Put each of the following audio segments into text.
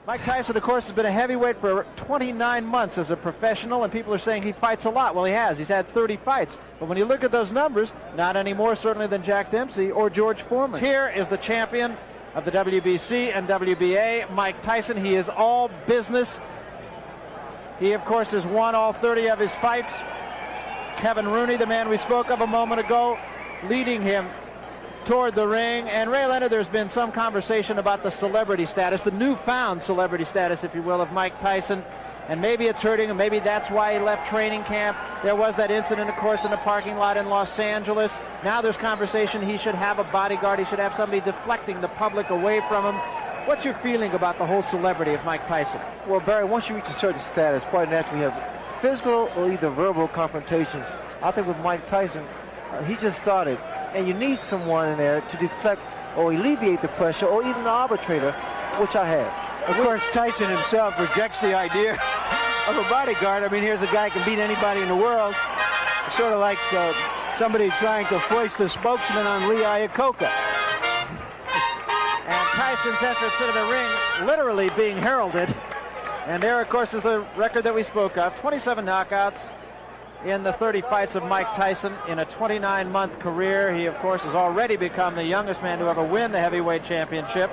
Mike Tyson, of course, has been a heavyweight for 29 months as a professional, and people are saying he fights a lot. Well, he has. He's had 30 fights. But when you look at those numbers, not any more certainly than Jack Dempsey or George Foreman. Here is the champion of the WBC and WBA, Mike Tyson. He is all business. He, of course, has won all 30 of his fights. Kevin Rooney, the man we spoke of a moment ago, leading him toward the ring. And Ray Leonard, there's been some conversation about the celebrity status, the newfound celebrity status, if you will, of Mike Tyson. And maybe it's hurting him. Maybe that's why he left training camp. There was that incident, of course, in the parking lot in Los Angeles. Now there's conversation he should have a bodyguard. He should have somebody deflecting the public away from him. What's your feeling about the whole celebrity of Mike Tyson? Well, Barry, once you reach a certain status, quite naturally you have physical or either verbal confrontations. I think with Mike Tyson, he just started. And you need someone in there to deflect or alleviate the pressure, or even an arbitrator, which I have. Of course, Tyson himself rejects the idea of a bodyguard. I mean, here's a guy who can beat anybody in the world. Sort of like somebody trying to foist a spokesman on Lee Iacocca. And Tyson's entrance into the ring literally being heralded. And there, of course, is the record that we spoke of. 27 knockouts in the 30 fights of Mike Tyson in a 29-month career. He, of course, has already become the youngest man to ever win the heavyweight championship.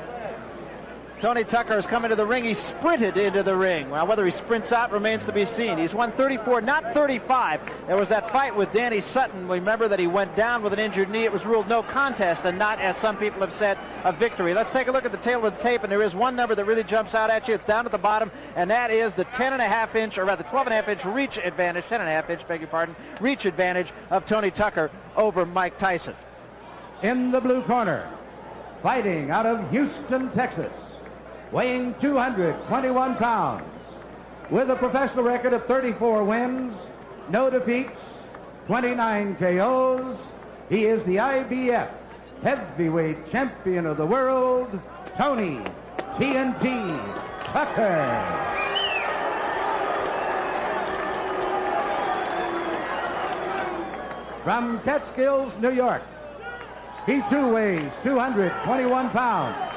Tony Tucker has come into the ring. He sprinted into the ring. Well, whether he sprints out remains to be seen. He's won 34, not 35. There was that fight with Danny Sutton. Remember that he went down with an injured knee. It was ruled no contest and not, as some people have said, a victory. Let's take a look at the tail of the tape, and there is one number that really jumps out at you. It's down at the bottom, and that is the 10.5-inch, or rather 12.5-inch reach advantage, 10.5-inch, beg your pardon, reach advantage of Tony Tucker over Mike Tyson. In the blue corner, fighting out of Houston, Texas, weighing 221 pounds, with a professional record of 34 wins, no defeats, 29 KOs, he is the IBF heavyweight champion of the world, Tony TNT Tucker. From Catskills, New York, he too weighs 221 pounds.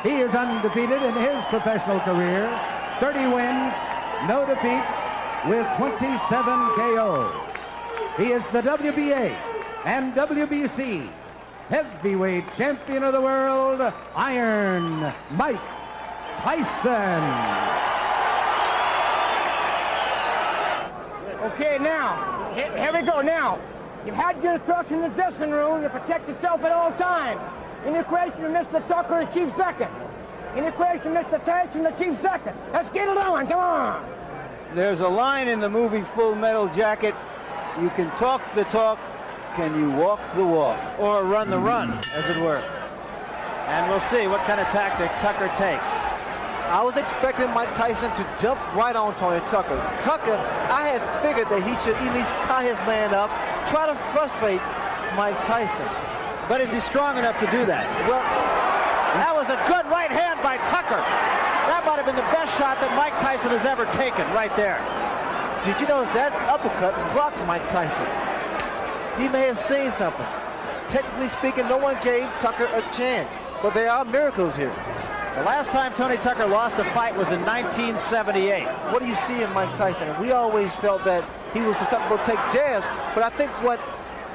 He is undefeated in his professional career, 30 wins, no defeats, with 27 KOs. He is the WBA and WBC heavyweight champion of the world, Iron Mike Tyson. Okay, now, here we go now. You've had your instructions in the dressing room to protect yourself at all times. In the equation of Mr. Tucker is chief second. In the equation of Mr. Tyson, the chief second. Let's get it on, come on. There's a line in the movie Full Metal Jacket. You can talk the talk, can you walk the walk? Or run the run, as it were. And we'll see what kind of tactic Tucker takes. I was expecting Mike Tyson to jump right on Tony Tucker. Tucker, I had figured that he should at least tie his man up, try to frustrate Mike Tyson. But is he strong enough to do that? Well, that was a good right hand by Tucker. That might have been the best shot that Mike Tyson has ever taken right there. did you know that uppercut blocked Mike Tyson? He may have seen something. Technically speaking, no one gave Tucker a chance. But there are miracles here. The last time Tony Tucker lost a fight was in 1978. What do you see in Mike Tyson? And we always felt that he was susceptible to take jabs, but I think what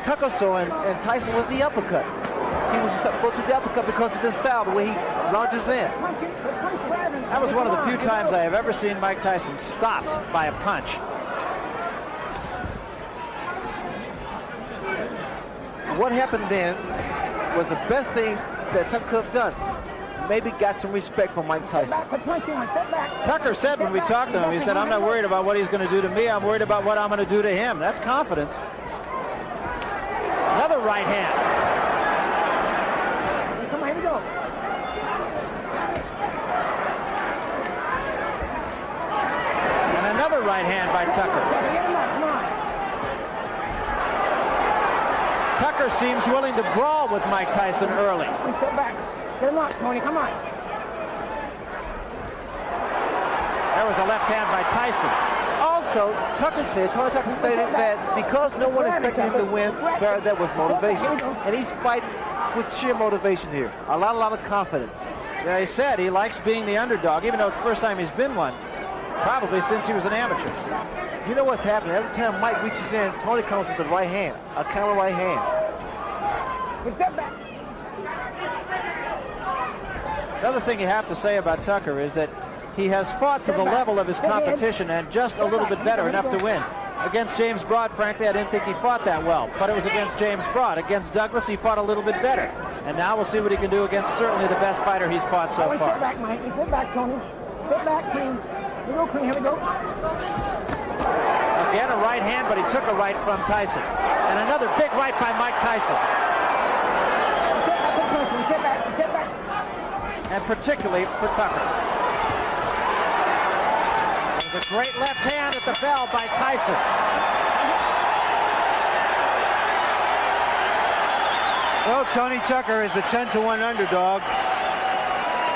Tucker saw in Tyson was the uppercut. He was susceptible to the uppercut because of his style, the way he launches in. That was one of the few times I have ever seen Mike Tyson stopped by a punch. What happened then was the best thing that Tucker could have done. Maybe got some respect from Mike Tyson. Tucker said when we talked to him, he said, I'm not worried about what he's going to do to me. I'm worried about what I'm going to do to him. That's confidence. Another right hand. Come on, here we go. And another right hand by Tucker. Tucker seems willing to brawl with Mike Tyson early. Step back. Get him up, Tony. Come on. There was a left hand by Tyson. Also, Tony Tucker stated that because no one expected him to win, that was motivation. And he's fighting with sheer motivation here. A lot of confidence. Yeah, he said he likes being the underdog, even though it's the first time he's been one. Probably since he was an amateur. You know what's happening? Every time Mike reaches in, Tony comes with the right hand, a counter right hand. Step back. Another thing you have to say about Tucker is that he has fought to the level of his competition and just a little bit better, enough to win. Against James Broad, frankly, I didn't think he fought that well, but it was against James Broad. Against Douglas, he fought a little bit better. And now we'll see what he can do against certainly the best fighter he's fought so far. Step back, Mike. Step back, Tony. Step back, clean. Here we go, clean. Here we go. Again, a right hand, but he took a right from Tyson. And another big right by Mike Tyson. Step back. Step back. And particularly for Tucker. There's a great left hand at the bell by Tyson. Well, Tony Tucker is a 10-1 underdog.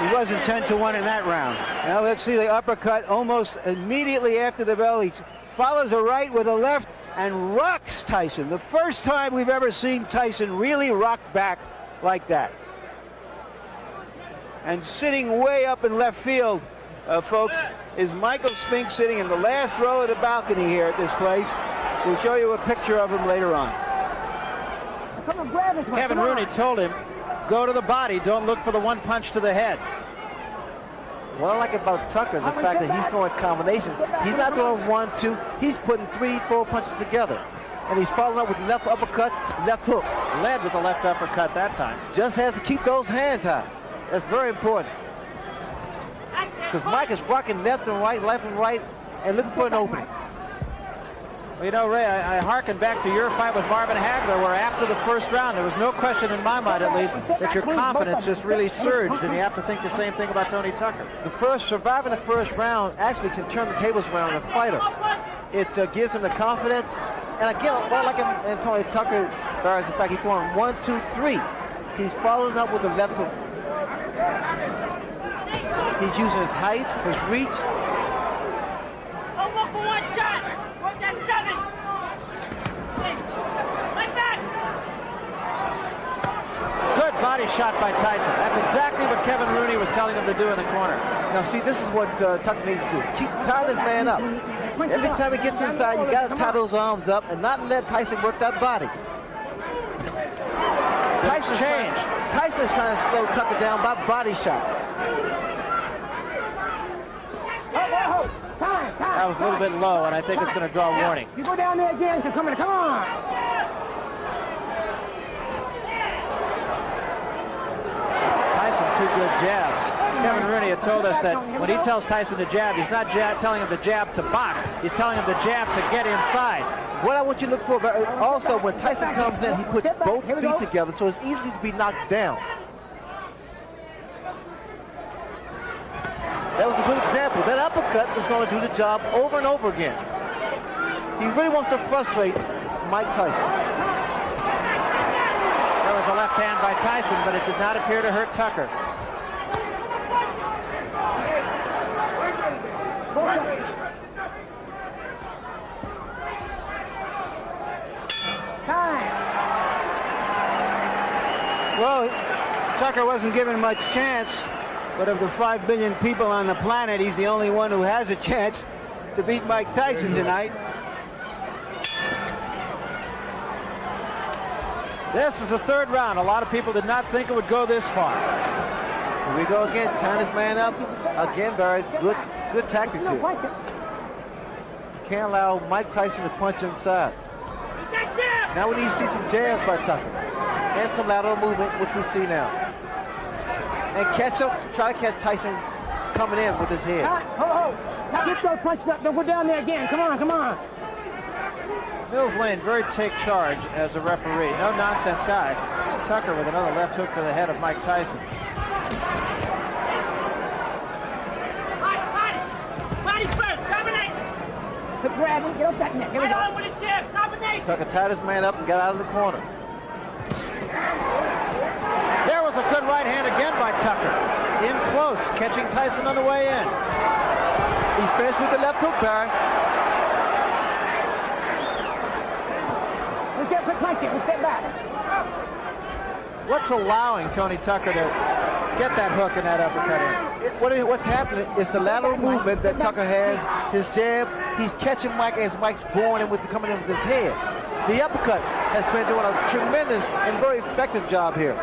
He wasn't 10-1 in that round. Now let's see the uppercut almost immediately after the bell. He follows a right with a left and rocks Tyson. The first time we've ever seen Tyson really rock back like that. And sitting way up in left field, folks, is Michael Spink, sitting in the last row of the balcony here at this place. We'll show you a picture of him later on. Come on, grab it. Kevin Rooney told him, go to the body, don't look for the one punch to the head. What I like about Tucker is the fact that he's throwing combinations. He's not throwing 1, 2. He's putting 3, 4 punches together. And he's following up with left uppercut, left hook. Led with the left uppercut that time. Just has to keep those hands high. That's very important. Because Mike is rocking left and right, and looking for an opening. Well, you know, Ray, I hearken back to your fight with Marvin Hagler, where after the first round, there was no question in my mind, at least, that your confidence just really surged, and you have to think the same thing about Tony Tucker. Surviving the first round actually can turn the tables around on a fighter. It gives him the confidence. And again, what I like in Tony Tucker, is the fact he's throwing 1, 2, 3. He's following up with the left hook. He's using his height, his reach. Don't look for one shot. Work that 7. Like that. Good body shot by Tyson. That's exactly what Kevin Rooney was telling him to do in the corner. Now, see, this is what Tucker needs to do. Keep tying this man up. Every time he gets inside, you got to tie those arms up and not let Tyson work that body. Tyson's trying to slow Tucker down by body shot. That was a little bit low, and I think it's going to draw a warning. You go down there again. Come on. Tyson, 2 good jabs. Kevin Rooney had told us that when he tells Tyson to jab, he's not telling him to jab to box. He's telling him to jab to get inside. What I want you to look for, but also when Tyson comes in, he puts both feet together, so it's easy to be knocked down. That was a good example. That uppercut is going to do the job over and over again. He really wants to frustrate Mike Tyson. There was a left hand by Tyson, but it did not appear to hurt Tucker. Well, Tucker wasn't given much chance, but of the 5 billion people on the planet, he's the only one who has a chance to beat Mike Tyson tonight. This is the 3rd round. A lot of people did not think it would go this far. Here we go again, tying this man up. Again, Barry, good tactics here. Can't allow Mike Tyson to punch inside. Now we need to see some jabs by Tucker. And some lateral movement, which we see now. And try to catch Tyson coming in with his head. Get those punches up. Don't go down there again. Come on. Mills Lane, very take charge as a referee. No nonsense guy. Tucker with another left hook to the head of Mike Tyson. Body first. Combination. Grab him. Get up that neck. Here we go. Right on with a jab. Combination. Tucker tied his man up and got out of the corner. There was a good right hand again by Tucker. In close, catching Tyson on the way in. He's finished with the left hook, Barry. Let's get quick punching. Let's get back. What's allowing Tony Tucker to get that hook and that uppercut in. What's happening is the lateral movement that Tucker has, his jab, he's catching Mike as Mike's blowing him coming in with his head. The uppercut has been doing a tremendous and very effective job here.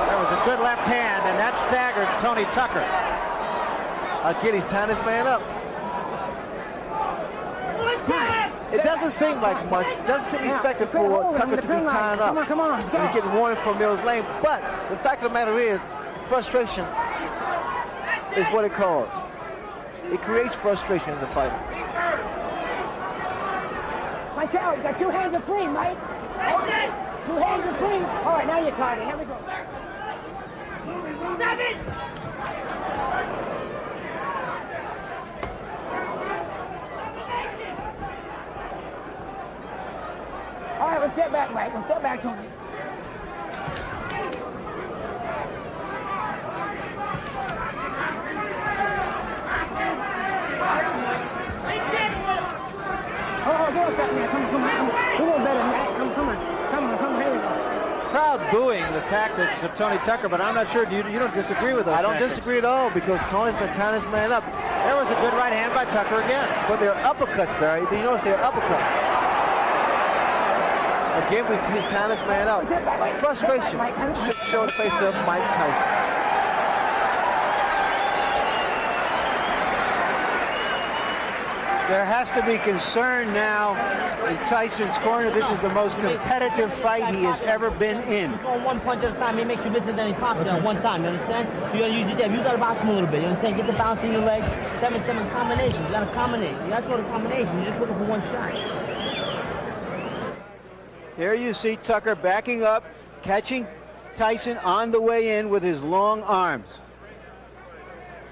That was a good left hand, and that staggered Tony Tucker. Again, he's tying his man up. It doesn't seem like much. It doesn't seem effective for Tucker to be tying up. Come on. And he's getting warning from Mills Lane. But the fact of the matter is, frustration is what it caused. It creates frustration in the fight. Watch out. You got 2 hands are free, Mike. 2 hands are free. All right, now you're tied. Here we go. 7. All right, let's step back, Mike. Let's step back, Tony. Oh, go a second, man. Come on. A little better than that. Come on. Here we go. Crowd booing the tactics of Tony Tucker, but I'm not sure. You don't disagree with those I don't tactics. disagree at all because Tony's been tying his man up. There was a good right hand by Tucker again. But they're uppercuts, Barry. Do you notice they're uppercuts? Again, he's tying this man up. Frustration should show the face of Mike Tyson. There has to be concern now in Tyson's corner. This is the most competitive fight he has ever been in. On one punch at a time, it makes you listen than he pops it at one time, you understand? So you gotta use your jab. You gotta bounce him a little bit, you understand? Get the bounce in your legs. 7-7 combinations. You gotta combinate. You gotta throw the combination. You're just looking for one shot. There you see Tucker backing up, catching Tyson on the way in with his long arms.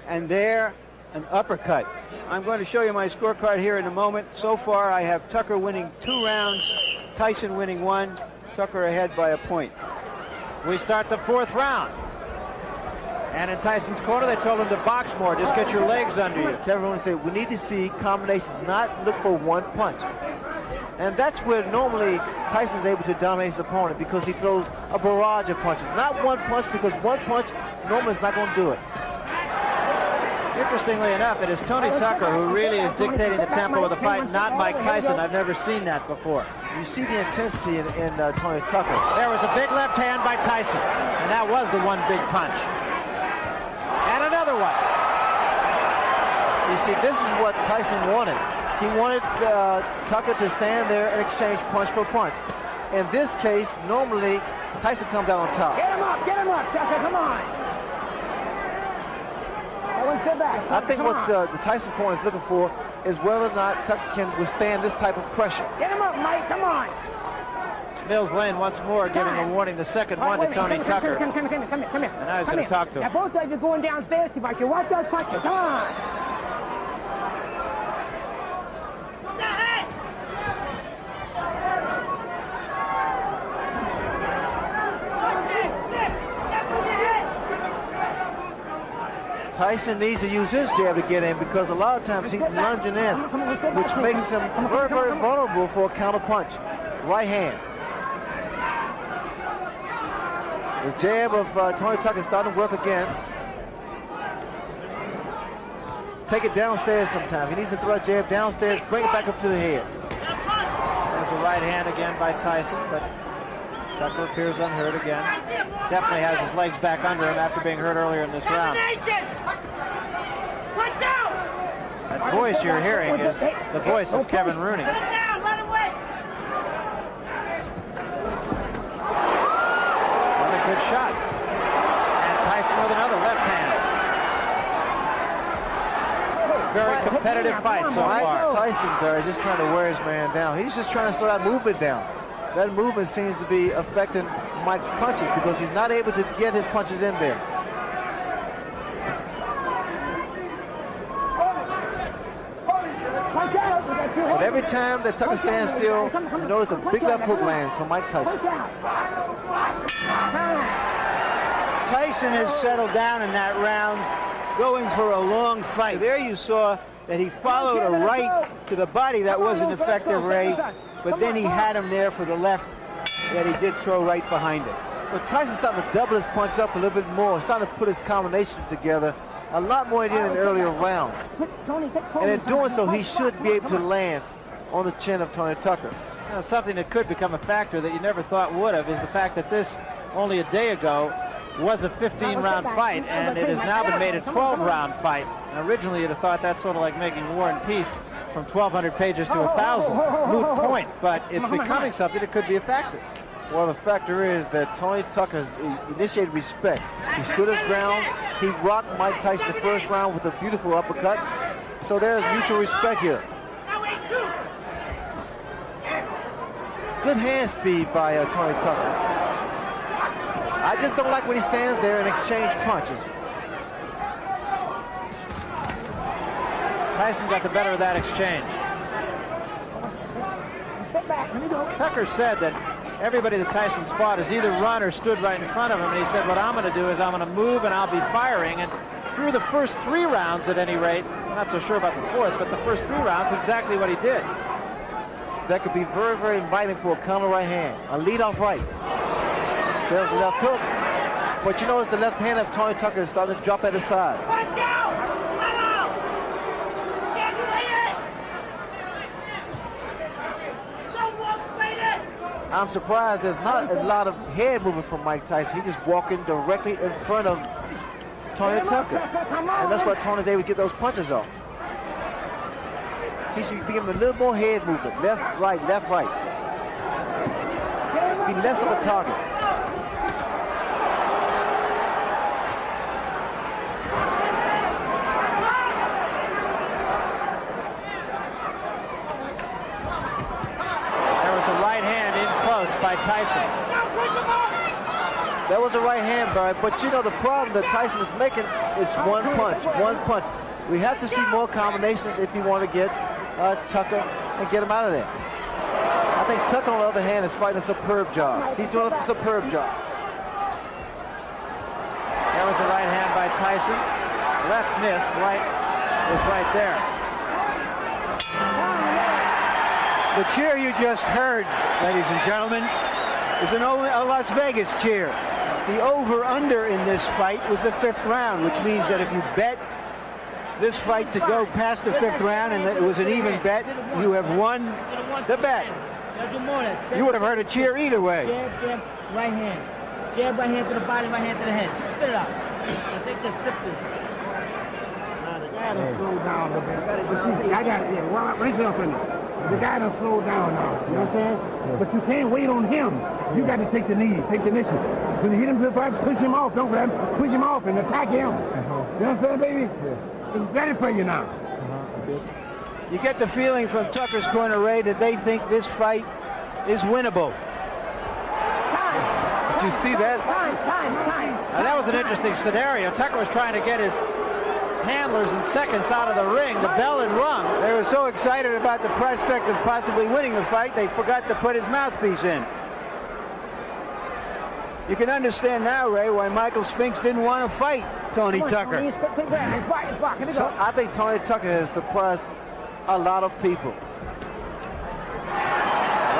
And there, an uppercut. I'm going to show you my scorecard here in a moment. So far, I have Tucker winning 2 rounds, Tyson winning 1, Tucker ahead by a point. We start the 4th round. And in Tyson's corner, they told him to box more. Just get your legs under you. Everyone said we need to see combinations, not look for one punch. And that's where normally Tyson's able to dominate his opponent because he throws a barrage of punches. Not one punch, because one punch normally is not going to do it. Interestingly enough, it is Tony Tucker who really is dictating the tempo of the fight, not Mike Tyson. I've never seen that before. You see the intensity in Tony Tucker. There was a big left hand by Tyson, and that was the one big punch. And another one. You see, this is what Tyson wanted. He wanted Tucker to stand there and exchange punch for punch. In this case, normally, Tyson comes out on top. Get him up, Tucker, come on. Sit back. I think what the Tyson corner is looking for is whether or not Tucker can withstand this type of pressure. Get him up, Mike, come on. Mills Lane once more giving a warning, the second one to Tony Tucker. Come here. And now he's going to talk to him. Now both sides are going downstairs too much. You watch those punches, come on. Tyson needs to use his jab to get in because a lot of times he's lunging in, which makes him very, very vulnerable for a counter punch. Right hand. The jab of Tony Tucker is starting to work again. Take it downstairs sometimes. He needs to throw a jab downstairs, bring it back up to the head. There's a right hand again by Tyson, but Tucker appears unhurt again. Definitely has his legs back under him after being hurt earlier in this round. Watch out! That voice you're hearing is the voice of Kevin Rooney. Let him win. Another good shot. And Tyson with another left hand. Very competitive fight so far. Tyson there is just trying to wear his man down. He's just trying to slow that movement down. That movement seems to be affecting Mike's punches because he's not able to get his punches in there. But every time that Tucker stands still, you notice a big left hook lands from Mike Tyson. Tyson has settled down in that round, going for a long fight. There you saw that he followed a right to the body that wasn't effective, Ray, but then he had him there for the left that he did throw right behind it. But Tyson's starting to double his punch up a little bit more. He's starting to put his combinations together a lot more than in an earlier round. And in doing so, he should be able to land on the chin of Tony Tucker. You know, something that could become a factor that you never thought would have is the fact that this, only a day ago, was a 15-round fight, and it has now been made a 12-round fight. And originally, you'd have thought that's sort of like making War and Peace from 1,200 pages to 1,000. Moot point, but it's becoming something that could be a factor. Well, the factor is that Tony Tucker initiated respect. He stood his ground. He rocked Mike Tyson the first round with a beautiful uppercut. So there's mutual respect here. Good hand speed by Tony Tucker. I just don't like when he stands there and exchange punches. Tyson got the better of that exchange. Tucker said that everybody that Tyson fought has either run or stood right in front of him, and he said, what I'm going to do is I'm going to move and I'll be firing. And through the first 3 rounds, at any rate, I'm not so sure about the fourth, but the first 3 rounds, exactly what he did. That could be very, very inviting for a counter right hand. A lead-off right. There's the left hook. But you notice the left hand of Tony Tucker is starting to drop at his side. Watch out! I'm surprised there's not a lot of head movement from Mike Tyson. He's just walking directly in front of Tony Tucker. And that's why Tony's able to get those punches off. He should be giving a little more head movement. Left, right, left, right. Be less of a target. By Tyson. That was a right hand, Barry, but you know the problem that Tyson is making, it's one punch. We have to see more combinations if you want to get Tucker and get him out of there. I think Tucker, on the other hand, is fighting a superb job. He's doing a superb job. There was a right hand by Tyson. Left missed, right was right there. The cheer you just heard, ladies and gentlemen, is a Las Vegas cheer. The over-under in this fight was the 5th round, which means that if you bet this fight to go past the 5th round and that it was an even bet, you have won the bet. You would have heard a cheer either way. Jab, jab, right hand. Jab, right hand to the body, right hand to the head. Spit it out. I think this, sip this. I gotta slow down a little bit. But see, I gotta, raise it up in there. The guy done slowed down now, you know what I'm saying? Yeah. But you can't wait on him. You got to take the knee, take the initiative. When you hit him to the fight, push him off, don't grab him, push him off and attack him. You know what I'm saying, baby? Yeah. It's ready for you now. You get the feeling from Tucker's corner, Ray, that they think this fight is winnable. Time. Did you see that? Time. Now that was an interesting scenario. Tucker was trying to get his handlers in seconds out of the ring. The bell had rung. They were so excited about the prospect of possibly winning the fight, they forgot to put his mouthpiece in. You can understand now, Ray, why Michael Spinks didn't want to fight Tony Tucker. So I think Tony Tucker has surprised a lot of people.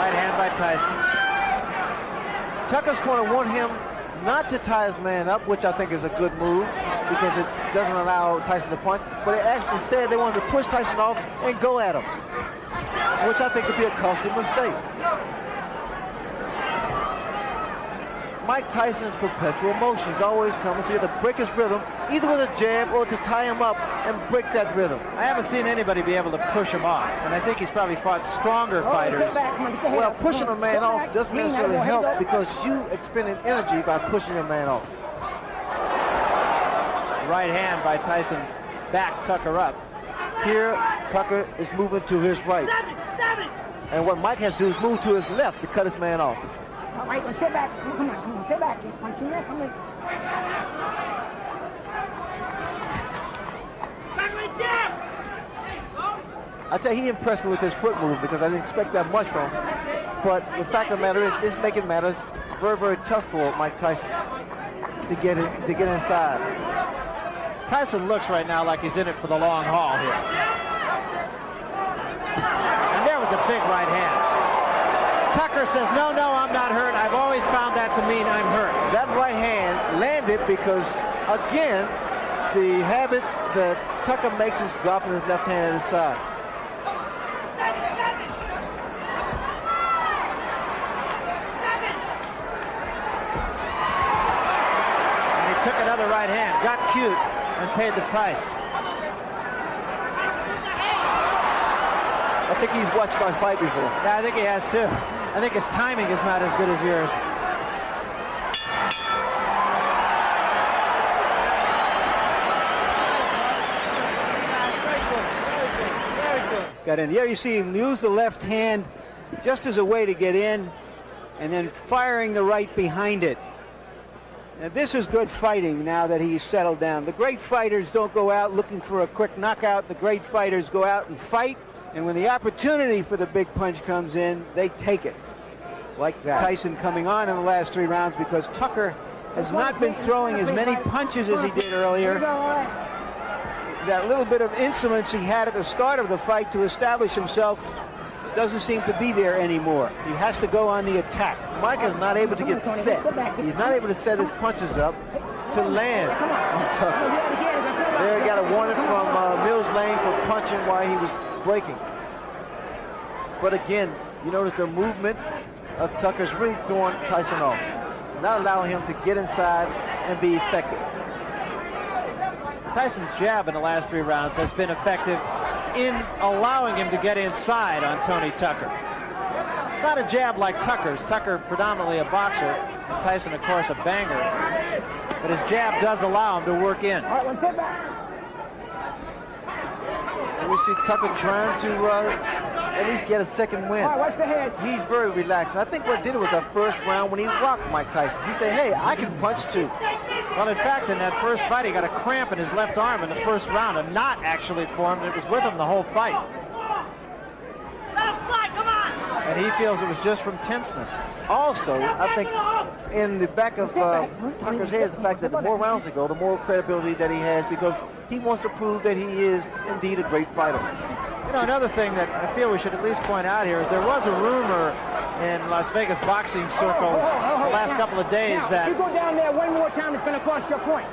Right hand by Tyson. Tucker's corner want him not to tie his man up, which I think is a good move because it doesn't allow Tyson to punch. But instead, they wanted to push Tyson off and go at him, which I think would be a costly mistake. Mike Tyson's perpetual motion. He's always coming, so you have to break his rhythm, either with a jab or to tie him up and break that rhythm. I haven't seen anybody be able to push him off, and I think he's probably fought stronger fighters. Well, pushing a man off doesn't necessarily help because you expending energy by pushing a man off. Right hand by Tyson, back Tucker up. Here, Tucker is moving to his right. And what Mike has to do is move to his left to cut his man off. All right, well, sit back. Come on, sit back. Punch you there, come in. I tell you, he impressed me with his foot move because I didn't expect that much from him. But the fact of the matter is, it's making matters very, very tough for Mike Tyson to get inside. Tyson looks right now like he's in it for the long haul here. And there was a big right hand. Tucker says, no, I'm not hurt. I've always found that to mean I'm hurt. hand landed because, again, the habit that Tucker makes is dropping his left hand at his side. And he took another right hand, got cute, and paid the price. I think he's watched my fight before. Yeah, I think he has too. I think his timing is not as good as yours. Got in. There you see him use the left hand just as a way to get in, and then firing the right behind it. Now this is good fighting now that he's settled down. The great fighters don't go out looking for a quick knockout. The great fighters go out and fight, and when the opportunity for the big punch comes in, they take it. Like that. Tyson coming on in the last 3 rounds because Tucker has not been throwing as many punches as he did earlier. That little bit of insolence he had at the start of the fight to establish himself doesn't seem to be there anymore. He has to go on the attack. Mike is not able to get set. He's not able to set his punches up to land on Tucker. There he got a warning from Mills Lane for punching while he was breaking. But again, you notice the movement of Tucker's really throwing Tyson off, not allowing him to get inside and be effective. Tyson's jab in the last 3 rounds has been effective in allowing him to get inside on Tony Tucker. It's not a jab like Tucker's. Tucker predominantly a boxer, and Tyson, of course, a banger. But his jab does allow him to work in. All right, one step back. And we see Tucker trying to at least get a second win. All right, watch the head. He's very relaxed. I think what did it was that first round when he rocked Mike Tyson. He said, hey, I can punch too. Well, in fact, in that first fight, he got a cramp in his left arm in the first round. A knot actually formed. It was with him the whole fight. And he feels it was just from tenseness. Also, I think in the back of Tucker's head is the fact that the more rounds they go, the more credibility that he has because he wants to prove that he is indeed a great fighter. You know, another thing that I feel we should at least point out here is there was a rumor in Las Vegas boxing circles the last couple of days that... If you go down there one more time, it's going to cost you a point.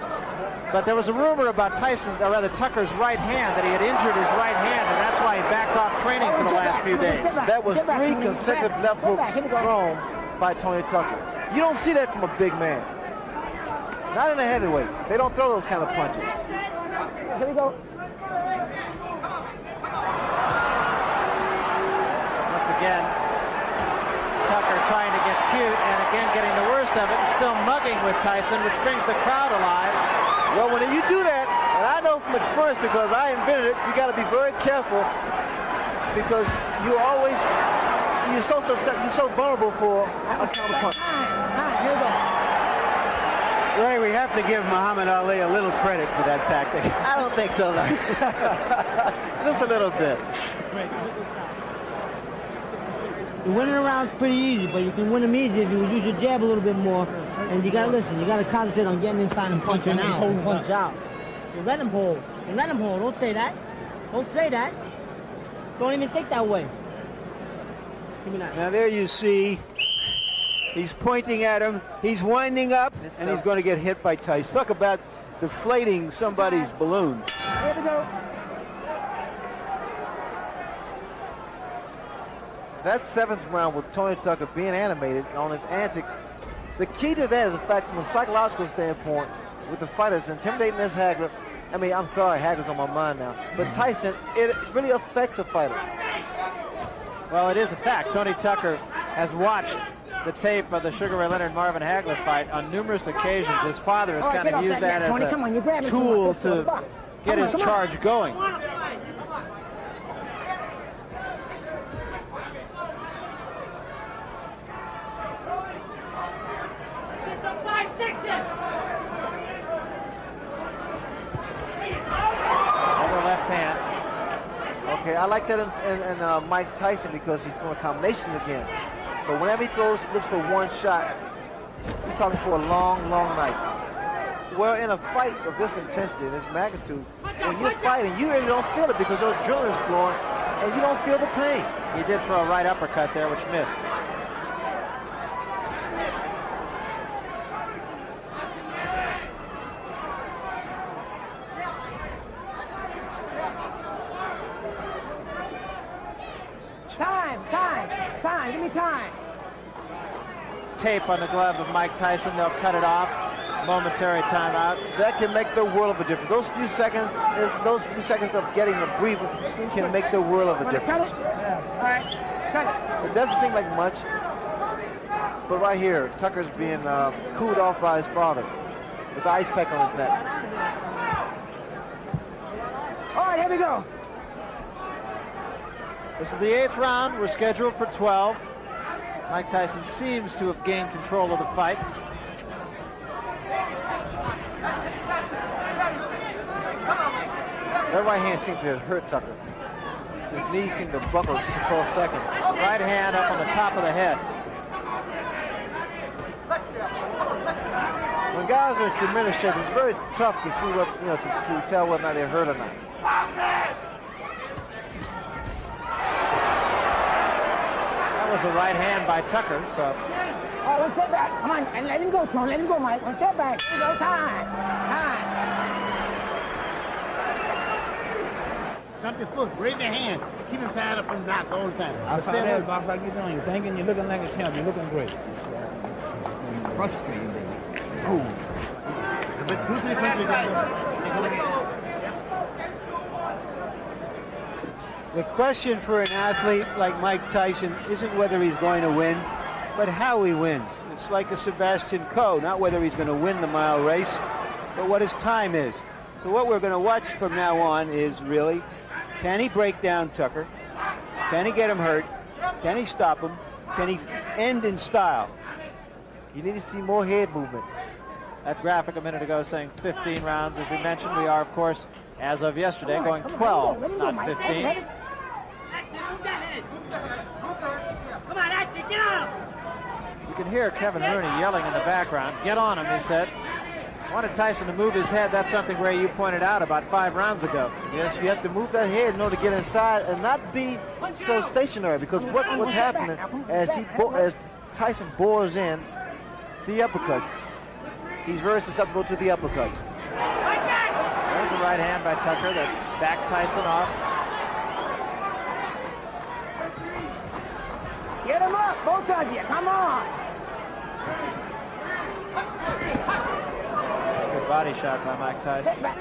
But there was a rumor about Tucker's right hand, that he had injured his right hand, and that's why he backed off training for the last few days. That was 3 consecutive left hooks thrown by Tony Tucker. You don't see that from a big man. Not in a heavyweight. They don't throw those kind of punches. Here we go. Once again, Tucker trying to get cute, and again getting the worst of it, and still mugging with Tyson, which brings the crowd alive. Well, when you do that, and I know from experience because I invented it, you got to be very careful because you're so vulnerable for a counter punch. Here we go. Ray, we have to give Muhammad Ali a little credit for that tactic. I don't think so, no. Just a little bit. Winning a round's pretty easy, but you can win them easy if you use your jab a little bit more. And you gotta listen. You gotta concentrate on getting inside and punching out. Punch out. You let him hold. You let him hold. Don't say that. Don't say that. Don't even think that way. Give me that. Now there you see, he's pointing at him. He's winding up, and he's going to get hit by Tyson. Talk about deflating somebody's balloon. Here we go. That 7th round with Tony Tucker being animated on his antics, the key to that is the fact from a psychological standpoint, with the fighters intimidating this Hagler. I mean, I'm sorry, Hagler's on my mind now. But Tyson, it really affects a fighter. Well, it is a fact. Tony Tucker has watched the tape of the Sugar Ray Leonard Marvin Hagler fight on numerous occasions. His father has kind of used that as a tool to get his charge going. Over left hand. Okay, I like that in Mike Tyson because he's throwing combinations again. But whenever he looks for one shot, he's talking for a long, long night. Well, in a fight of this intensity, this magnitude, when you're fighting, you really don't feel it because your adrenaline is flowing, and you don't feel the pain. He did throw a right uppercut there, which missed. time. Give me time. Tape on the glove of Mike Tyson. They'll cut it off. Momentary timeout. That can make the world of a difference. Those few seconds of getting a breather can make the world of a Want to cut difference. it? Yeah. All right. Cut it. It doesn't seem like much, but right here, Tucker's being cooled off by his father with the ice pack on his neck. All right, here we go. This is the 8th round. We're scheduled for 12. Mike Tyson seems to have gained control of the fight. That right hand seemed to have hurt Tucker. His knee seemed to buckle just for a second. Right hand up on the top of the head. When guys are in tremendous shape, it's very tough to see what, to tell whether or not they're hurt or not. That was a right hand by Tucker, so. All right, one step back. Come on, and let him go, Tony. Let him go, Mike. One step back. Here we go. Time. Stomp your foot. Raise your hand. Keep him tied up in knots all the time. I said that, boss, like you're doing. You're thinking you're looking like a champ. You're looking great. Frustrating, baby. Oh. But 2-3 punches The question for an athlete like Mike Tyson isn't whether he's going to win, but how he wins. It's like a Sebastian Coe, not whether he's going to win the mile race, but what his time is. So what we're going to watch from now on is really, can he break down Tucker? Can he get him hurt? Can he stop him? Can he end in style? You need to see more head movement. That graphic a minute ago saying 15 rounds. As we mentioned, we are, of course, as of yesterday, going 12, not 15. Come on, Ashley, get on! You can hear Kevin Rooney yelling in the background. Get on him, he said. Wanted Tyson to move his head. That's something, Ray, you pointed out about 5 rounds ago. Yes, you have to move that head in order to get inside and not be so stationary, because what's happening as Tyson bores in the uppercut, he's very susceptible to the uppercuts. There's a right hand by Tucker that backed Tyson off. Get him up, both of you. Come on. Good body shot by Mike Tyson. Sit back.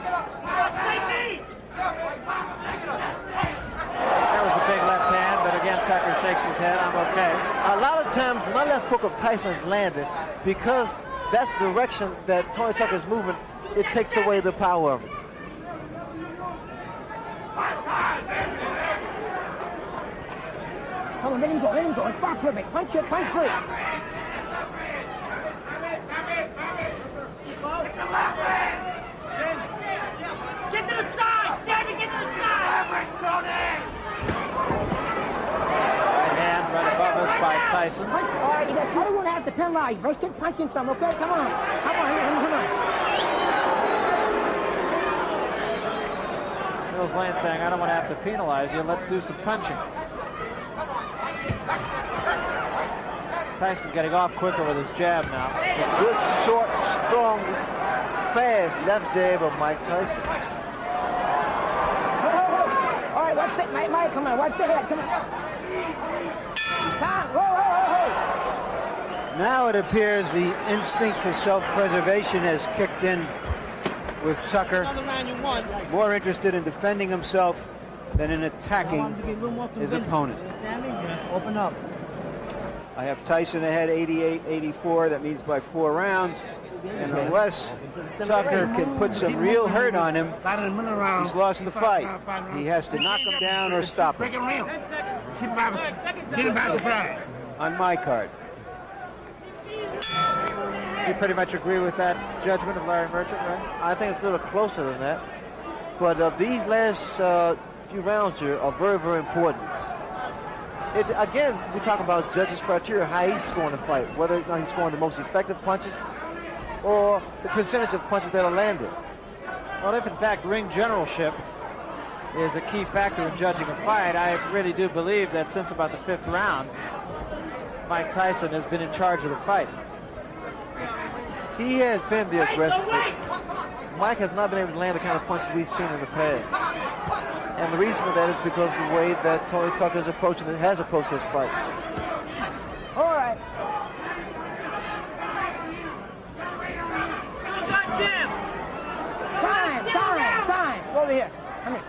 That was a big left hand, but again, Tucker shakes his head. I'm okay. A lot of times, my left hook of Tyson's landed because that's the direction that Tony Tucker's moving. It takes away the power of it. Come on, let him go. Let him go. It's box with me. Punch it. Punch free. Get to the side! Jamie, get to the side! Right hand right above us by Tyson. Punch. All right, you got to want to have to penalize. Bro, stick punching some, okay? Come on. Come on, here, come on. Mills Lane saying, I don't want to have to penalize you. Let's do some punching. Tyson getting off quicker with his jab now. A good, short, strong, fast left jab of Mike Tyson. All right, watch it, Mike. Come on, watch the head. Come on. Time. Whoa. Now it appears the instinct for self-preservation has kicked in with Tucker, more interested in defending himself than in attacking his opponent. Open up. I have Tyson ahead 88-84. That means by 4 rounds. And unless Tucker can put some real hurt on him, he's lost the fight. He has to knock him down or stop him. Get him by surprise. On my card. You pretty much agree with that judgment of Larry Merchant, right? I think it's a little closer than that. But these last few rounds here are very, very important. Again, we're talking about judges' criteria, how he's scoring the fight, whether or not he's scoring the most effective punches or the percentage of punches that are landed. Well, if in fact ring generalship is a key factor in judging a fight, I really do believe that since about the 5th round, Mike Tyson has been in charge of the fight. He has been the aggressor. Mike has not been able to land the kind of punches we've seen in the past. And the reason for that is because of the way that Tony Tucker is approaching it, has approached this fight. over here. Come here.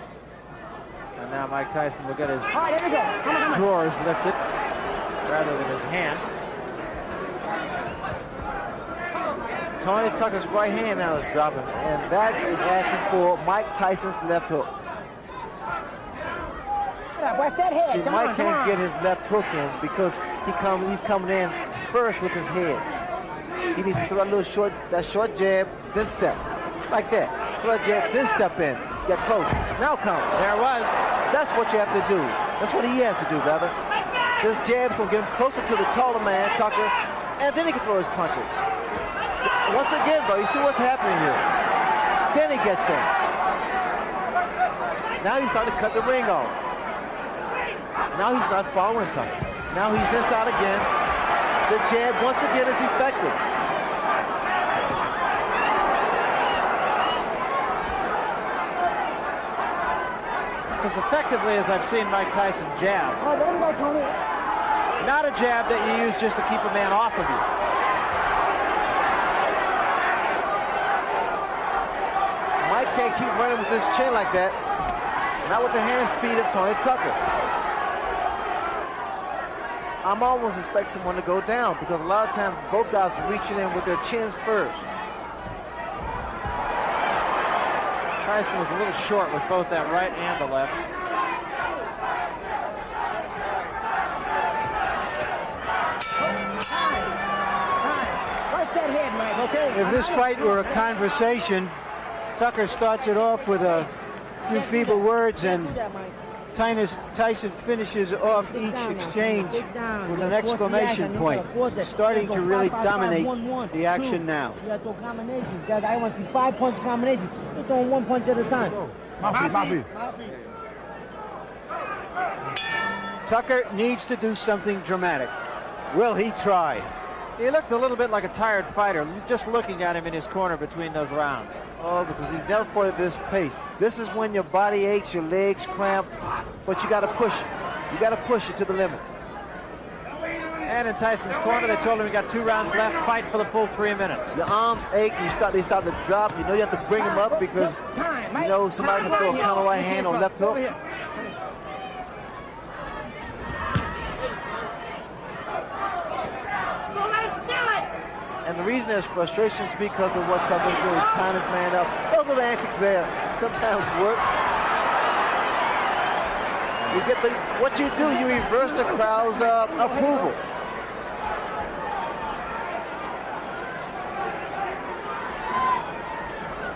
And now Mike Tyson will get his All right, here we go. Come on. drawers lifted rather than his hand. Tony Tucker's right hand now is dropping, and that is asking for Mike Tyson's left hook. Watch that head. See, Come Mike on, can't get his left hook in because he's coming in first with his head. He needs to throw that short jab, then step. Like that. Throw a jab, then step in. Get close. Now come. There it was. That's what you have to do. That's what he has to do, brother. This jab's going to get him closer to the taller man, Tucker, and then he can throw his punches. Once again, though, you see what's happening here. Then he gets in. Now he's starting to cut the ring off. Now he's not following Tucker. Now he's inside again. The jab, once again, is effective. As effectively as I've seen Mike Tyson jab. Oh, there we go, Tony. Not a jab that you use just to keep a man off of you. Mike can't keep running with his chin like that. Not with the hand speed of Tony Tucker. I'm almost expecting someone to go down because a lot of times both guys are reaching in with their chins first. Tyson was a little short with both that right and the left. Watch that head, Mike, okay? If this fight were a conversation, Tucker starts it off with a few feeble words, and Tyson finishes off each exchange with an exclamation point, starting to really dominate the action now. You got to throw combinations. I want to see 5-punch combinations. You're throwing 1 punch at a time. Tucker needs to do something dramatic. Will he try? He looked a little bit like a tired fighter, just looking at him in his corner between those rounds. Oh, because he's never fought at this pace. This is when your body aches, your legs cramp, but you got to push it. You got to push it to the limit. And in Tyson's corner, they told him he got 2 rounds left. Fight for the full 3 minutes. Your arms ache. They start to drop. You know you have to bring them up because you know somebody can throw a counter right hand or left hook. And the reason there's frustration is because of what Tucker's doing. He's tying his man up. Those are the antics there. Sometimes work. You get what you do, you reverse the crowd's approval.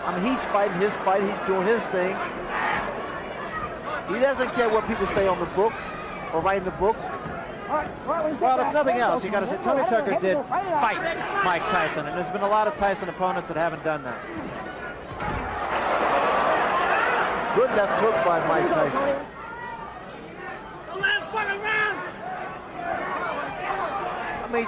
I mean, he's fighting his fight. He's doing his thing. He doesn't care what people say on the books or write in the books. Well, if nothing else, you got to say Tony Tucker did fight Mike Tyson, and there's been a lot of Tyson opponents that haven't done that. Good left hook by Mike Tyson. I mean,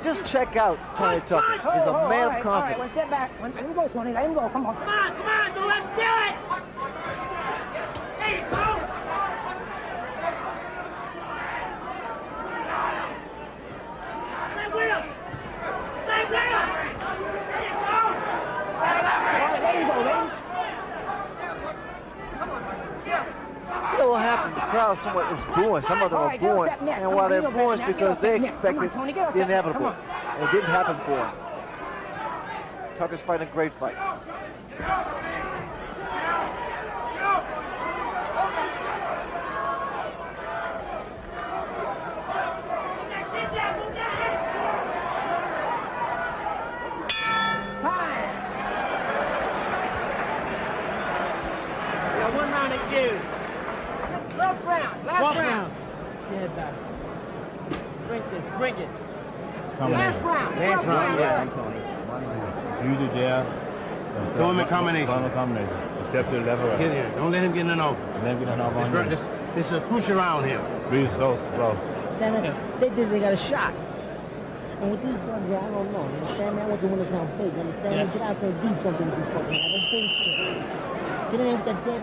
just check out Tony Tucker. He's a man of confidence. All right, step back. Let him go, Tony. Let him go. Come on. Come on, don't let him do it. Hey, go. You know what happened? The crowd somewhat is booing. Some of them are booing. And while they're booing, it's because they expected the inevitable. And it didn't happen for him. Tucker's fighting a great fight. One round at you. Last round. Last round. Yeah, back. Bring it. Last round. Last round, yeah. Use it there. Throw him a combination. Final combination. Step to the left or right. Get here. Don't let him get in an over. Let him get an over on you. This is a crucial round here. Breathe slow. They think they got a shot. And with these guns, I don't know. You understand, man? I want to win this round big. You understand? Yeah. Get out there and do something with this fucking man. Don't think shit. Get in with that jab.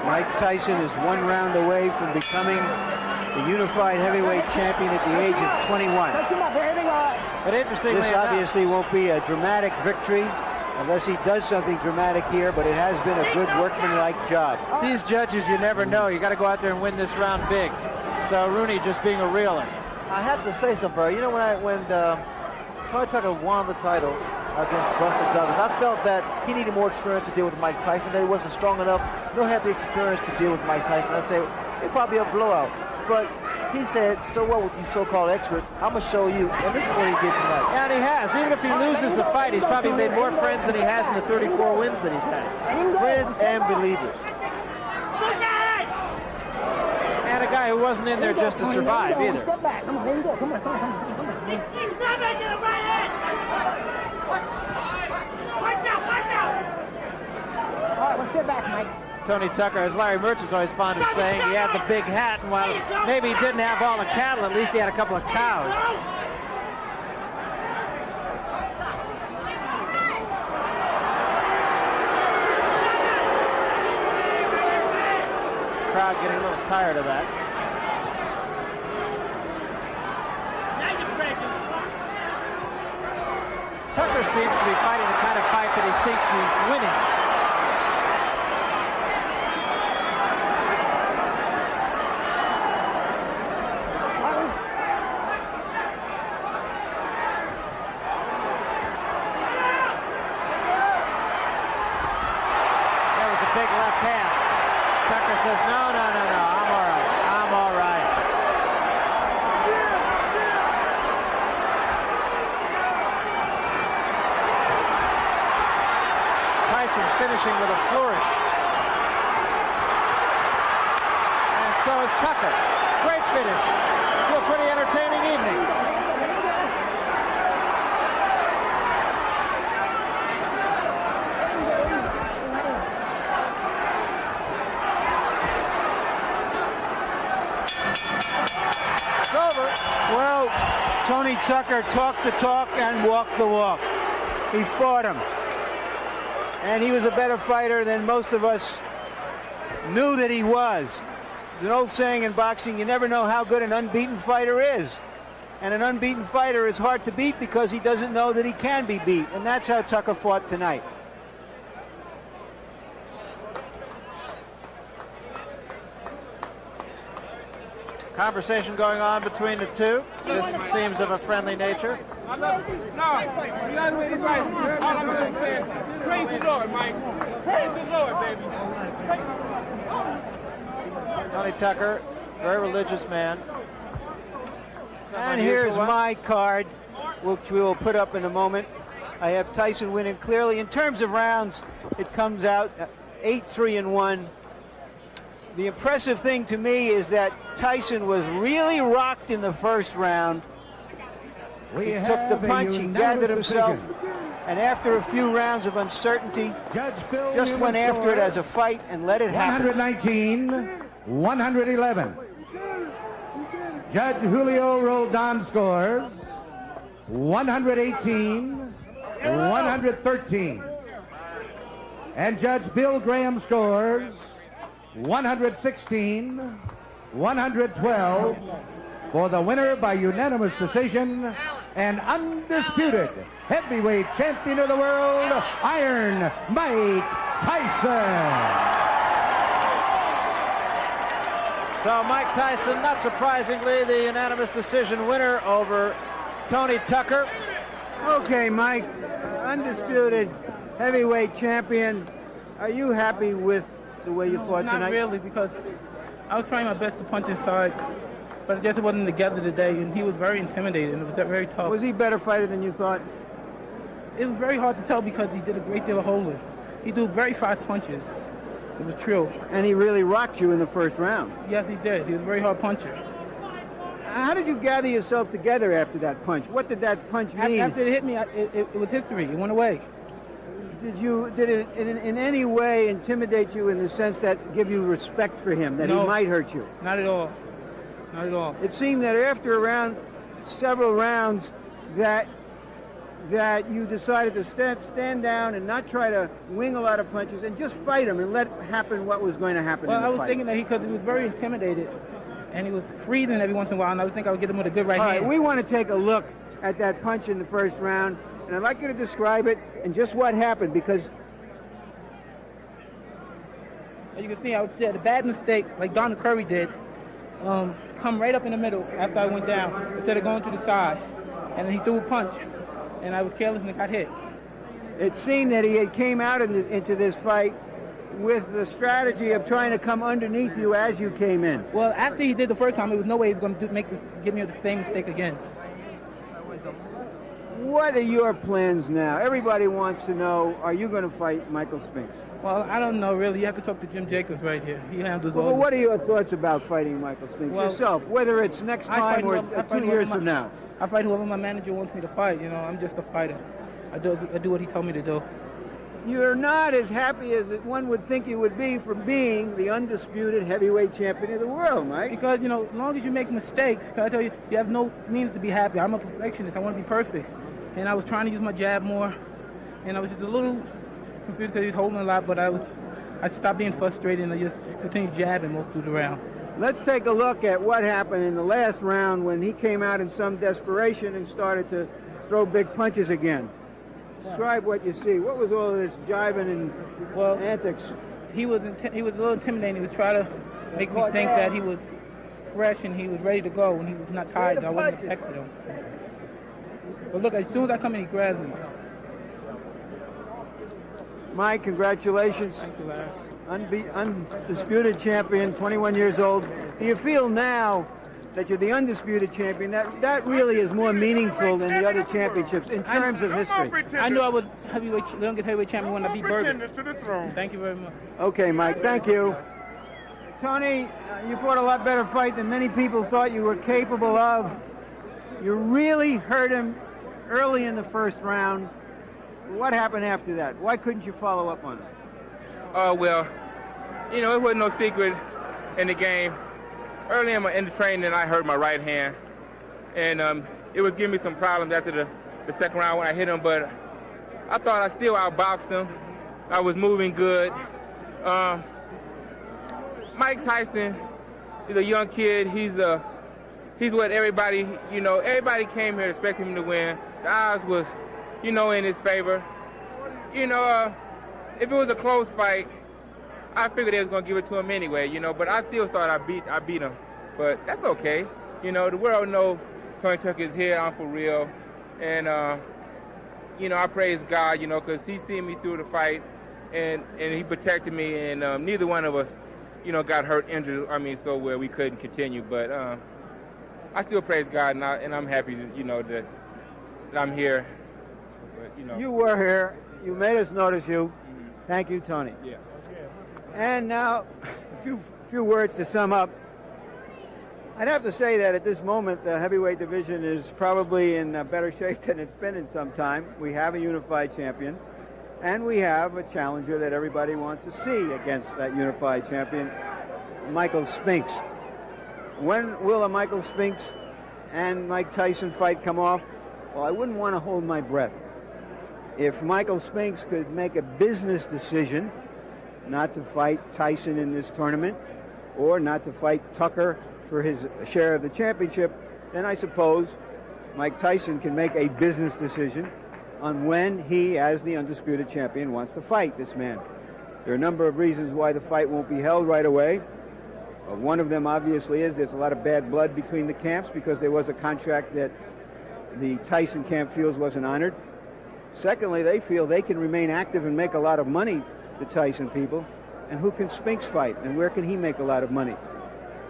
Mike Tyson is 1 round away from becoming the unified heavyweight champion at the age of 21. Touch him up. Here we go. But interestingly This enough, obviously won't be a dramatic victory unless he does something dramatic here, but it has been a good workmanlike job. these judges, you never know. You got to go out there and win this round big. So Rooney just being a realist. I have to say something, Barry. You know, when Tony Tucker won the title against Buster Douglas, I felt that he needed more experience to deal with Mike Tyson, that he wasn't strong enough, nor had the experience to deal with Mike Tyson. I say it'd probably be a blowout. But he said, so what with these so-called experts? I'm going to show you. And this is what he did tonight. And he has. Even if he loses the fight, he's probably made more friends than he has in the 34 wins that he's had. Friends and believers. And a guy who wasn't in there just to survive either. Step back. Come on, there you go. Come on. Stop it to the right hand! Watch out! All right, well, step back, Mike. Tony Tucker, as Larry Merchant's always fond of saying, he had the big hat, and while maybe he didn't have all the cattle, at least he had a couple of cows. Crowd getting a little tired of that. Tucker seems to be fighting the kind of fight that he thinks he's winning. Big left hand. Tucker says, no, I'm all right. Tyson's finishing with a flourish. And so is Tucker. Great finish to a pretty entertaining evening. Well, Tony Tucker talked the talk and walked the walk. He fought him. And he was a better fighter than most of us knew that he was. There's an old saying in boxing, you never know how good an unbeaten fighter is. And an unbeaten fighter is hard to beat because he doesn't know that he can be beat. And that's how Tucker fought tonight. Conversation going on between the two. This seems of a friendly nature. Praise the Lord, Mike. Praise the Lord, baby. Tony Tucker, very religious man. And here's my card, which we will put up in a moment. I have Tyson winning clearly. In terms of rounds, it comes out 8-3-1. The impressive thing to me is that Tyson was really rocked in the first round. He took the punch, he gathered himself, and after a few rounds of uncertainty, just went after it as a fight and let it happen. 119-111. Judge Julio Roldan scores 118-113. And Judge Bill Graham scores 116-112 for the winner by unanimous decision and undisputed heavyweight champion of the world, Iron Mike Tyson. So Mike Tyson, not surprisingly, the unanimous decision winner over Tony Tucker. Okay, Mike, undisputed heavyweight champion. Are you happy with the way you fought tonight? Not really, because I was trying my best to punch inside, but it just wasn't together today, and he was very intimidating. It was very tough. Was he a better fighter than you thought? It was very hard to tell because he did a great deal of holding. He threw very fast punches. It was true. And he really rocked you in the first round. Yes, he did. He was a very hard puncher. How did you gather yourself together after that punch? What did that punch mean? After it hit me, it was history. It went away. Did it in any way intimidate you in the sense that give you respect for him, that he might hurt you? Not at all. Not at all. It seemed that after several rounds, that you decided to stand down and not try to wing a lot of punches and just fight him and let happen what was going to happen. Well, in the I was fight. thinking that because he was very intimidated, and he was freezing every once in a while, and I would think I would get him with a good right hand. All right, we want to take a look at that punch in the first round, and I'd like you to describe it and just what happened, because as you can see, I did a bad mistake, like Don Curry did. Come right up in the middle after I went down, instead of going to the side. And then he threw a punch, and I was careless and I got hit. it seemed that he had came out into this fight with the strategy of trying to come underneath you as you came in. Well, after he did the first time, there was no way he was going to give me the same mistake again. What are your plans now? Everybody wants to know, are you going to fight Michael Spinks? Well, I don't know, really. You have to talk to Jim Jacobs right here. He handles all Well, this. what are your thoughts about fighting Michael Spinks yourself, whether it's next time or 2 years from now? I fight whoever my manager wants me to fight. You know, I'm just a fighter. I do what he told me to do. You're not as happy as one would think you would be for being the undisputed heavyweight champion of the world, Mike. Because, you know, as long as you make mistakes, I tell you, you have no means to be happy. I'm a perfectionist. I want to be perfect. And I was trying to use my jab more, and I was just a little confused because he was holding a lot, but I stopped being frustrated and I just continued jabbing most through the round. Let's take a look at what happened in the last round when he came out in some desperation and started to throw big punches again. Describe what you see. What was all this jiving and antics? He was a little intimidating. He was trying to make me think that he was fresh and he was ready to go when he was not tired. I wasn't expecting him. But look, as soon as I come in, he grabs me. Mike, congratulations. Thank you, Larry. Undisputed champion, 21 years old. Do you feel now that you're the undisputed champion, that really is more meaningful than the other championships in terms of history? I knew I was the youngest heavyweight champion when I beat Berger. Thank you very much. Okay, Mike, thank you. Tony, you fought a lot better fight than many people thought you were capable of. You really hurt him early in the first round. What happened after that? Why couldn't you follow up on it? Well, you know, it wasn't no secret in the game. Early in the training, I hurt my right hand, and it was giving me some problems after the second round when I hit him, but I thought I still outboxed him. I was moving good. Mike Tyson is a young kid. He's what everybody, you know, everybody came here expecting him to win. The odds was, you know, in his favor. You know, if it was a close fight, I figured they was gonna give it to him anyway, you know. But I still thought I beat him. But that's okay. You know, the world knows Tony Tucker is here. I'm for real, and you know, I praise God, you know, because He seen me through the fight, and He protected me, and neither one of us, you know, got hurt, injured. I mean, so where we couldn't continue. But I still praise God, and I'm happy, you know, that I'm here. But, you know, you were here. You made us notice you. Thank you, Tony. Yeah. And now, a few words to sum up. I'd have to say that at this moment, the heavyweight division is probably in better shape than it's been in some time. We have a unified champion, and we have a challenger that everybody wants to see against that unified champion, Michael Spinks. When will a Michael Spinks and Mike Tyson fight come off? Well, I wouldn't want to hold my breath. If Michael Spinks could make a business decision not to fight Tyson in this tournament, or not to fight Tucker for his share of the championship, then I suppose Mike Tyson can make a business decision on when he, as the undisputed champion, wants to fight this man. There are a number of reasons why the fight won't be held right away. One of them, obviously, is there's a lot of bad blood between the camps because there was a contract that the Tyson camp feels wasn't honored. Secondly, they feel they can remain active and make a lot of money, the Tyson people. And who can Spinks fight? And where can he make a lot of money?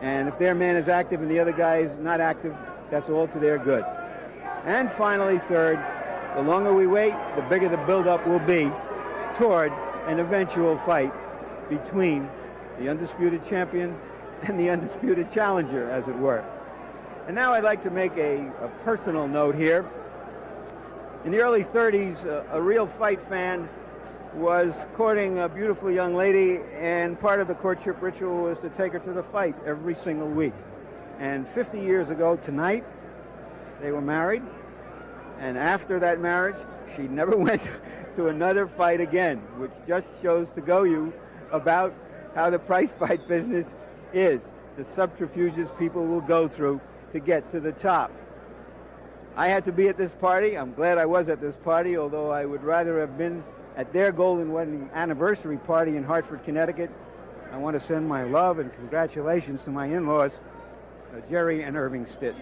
And if their man is active and the other guy is not active, that's all to their good. And finally, third, the longer we wait, the bigger the buildup will be toward an eventual fight between the undisputed champion and the undisputed challenger, as it were. And now I'd like to make a personal note here. In the early 30s, a real fight fan was courting a beautiful young lady, and part of the courtship ritual was to take her to the fights every single week. And 50 years ago tonight, they were married, and after that marriage, she never went to another fight again, which just shows to go you about how the prize fight business is, the subterfuges people will go through to get to the top. I had to be at this party. I'm glad I was at this party, although I would rather have been at their golden wedding anniversary party in Hartford, Connecticut. I want to send my love and congratulations to my in-laws, Jerry and Irving Stitt.